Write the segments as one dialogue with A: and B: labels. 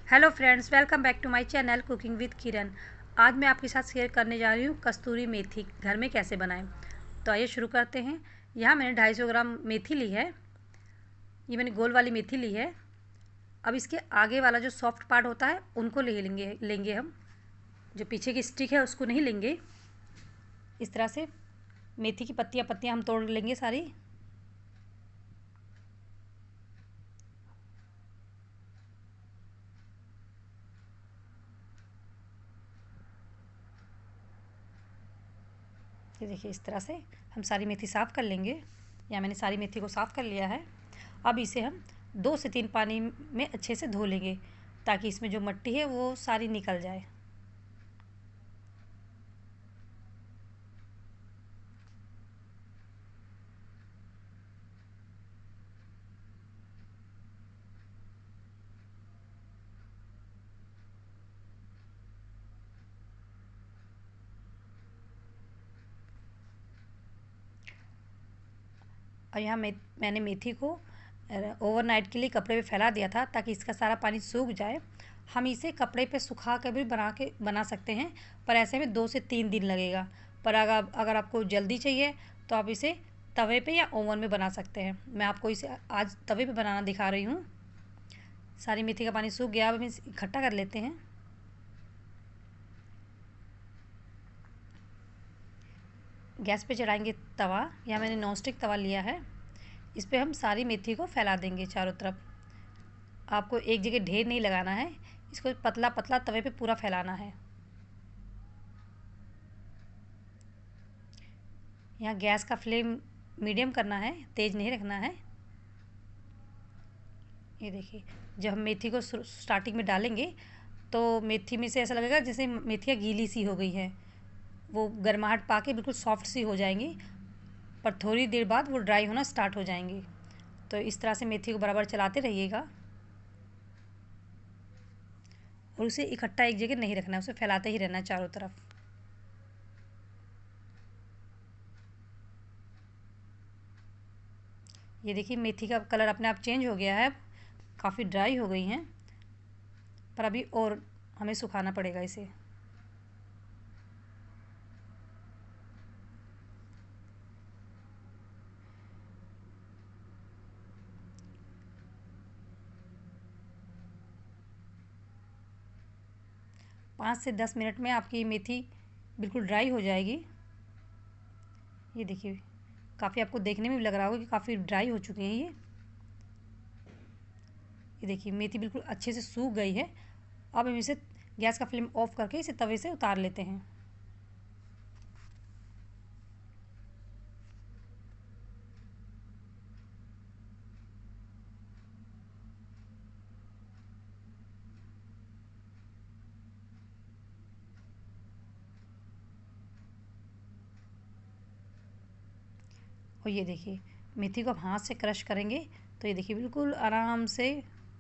A: Hello friends, welcome back to my channel cooking with Kiran. आज मैं आपके साथ शेयर करने जा रही हूँ कस्तूरी मेथी घर में कैसे बनाएं। तो आइए शुरू करते हैं। यहाँ मैंने 250 ग्राम मेथी ली है। ये मैंने गोल वाली मेथी ली है। अब इसके आगे वाला जो सॉफ्ट पार्ट होता है उनको लेंगे हम। जो पीछे की स्टिक है उसको नहीं लेंगे। इस तरह से मेथी की पत्तियाँ हम तोड़ लेंगे सारी। ये देखिए, इस तरह से हम सारी मेथी साफ़ कर लेंगे। या मैंने सारी मेथी को साफ़ कर लिया है। अब इसे हम 2 से 3 पानी में अच्छे से धो लेंगे ताकि इसमें जो मिट्टी है वो सारी निकल जाए। और यहाँ मैंने मेथी को ओवरनाइट के लिए कपड़े पे फैला दिया था ताकि इसका सारा पानी सूख जाए। हम इसे कपड़े पे सुखा कर भी बना सकते हैं, पर ऐसे में 2 से 3 दिन लगेगा। पर अगर आपको जल्दी चाहिए तो आप इसे तवे पे या ओवन में बना सकते हैं। मैं आपको इसे आज तवे पे बनाना दिखा रही हूँ। सारी मेथी का पानी सूख गया। अब हम इसे इकट्ठा कर लेते हैं। गैस पे चढ़ाएंगे तवा। या मैंने नॉन स्टिक तवा लिया है। इस पे हम सारी मेथी को फैला देंगे चारों तरफ। आपको एक जगह ढेर नहीं लगाना है, इसको पतला पतला तवे पे पूरा फैलाना है। यहाँ गैस का फ्लेम मीडियम करना है, तेज़ नहीं रखना है। ये देखिए, जब हम मेथी को स्टार्टिंग में डालेंगे तो मेथी में से ऐसा लगेगा जैसे मेथियाँ गीली सी हो गई हैं। वो गर्माहट पा के बिल्कुल सॉफ्ट सी हो जाएंगी, पर थोड़ी देर बाद वो ड्राई होना स्टार्ट हो जाएंगी। तो इस तरह से मेथी को बराबर चलाते रहिएगा और उसे इकट्ठा एक जगह नहीं रखना है, उसे फैलाते ही रहना है चारों तरफ। ये देखिए, मेथी का कलर अपने आप चेंज हो गया है, काफ़ी ड्राई हो गई हैं। पर अभी और हमें सुखाना पड़ेगा इसे। पाँच से 10 मिनट में आपकी मेथी बिल्कुल ड्राई हो जाएगी। ये देखिए, काफ़ी आपको देखने में भी लग रहा होगा कि काफ़ी ड्राई हो चुकी हैं ये देखिए, मेथी बिल्कुल अच्छे से सूख गई है। अब हम इसे गैस का फ्लेम ऑफ करके इसे तवे से उतार लेते हैं। और ये देखिए, मेथी को आप हाथ से क्रश करेंगे तो ये देखिए बिल्कुल आराम से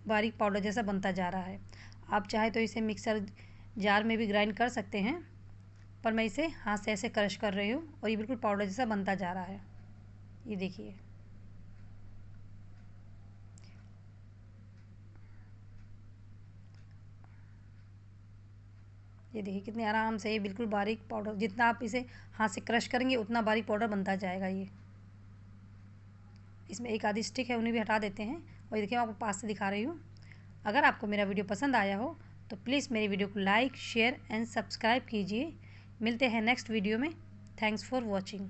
A: बारीक पाउडर जैसा बनता जा रहा है। आप चाहे तो इसे मिक्सर जार में भी ग्राइंड कर सकते हैं, पर मैं इसे हाथ से ऐसे क्रश कर रही हूँ और ये बिल्कुल पाउडर जैसा बनता जा रहा है। ये देखिए, ये देखिए कितने आराम से ये बिल्कुल बारीक पाउडर, जितना आप इसे हाथ से क्रश करेंगे उतना बारीक पाउडर बनता जाएगा ये। इसमें एक आधी स्टिक है, उन्हें भी हटा देते हैं। और ये देखिए, मैं आपको पास से दिखा रही हूँ। अगर आपको मेरा वीडियो पसंद आया हो तो प्लीज़ मेरी वीडियो को लाइक, शेयर एंड सब्सक्राइब कीजिए। मिलते हैं नेक्स्ट वीडियो में। Thanks for watching.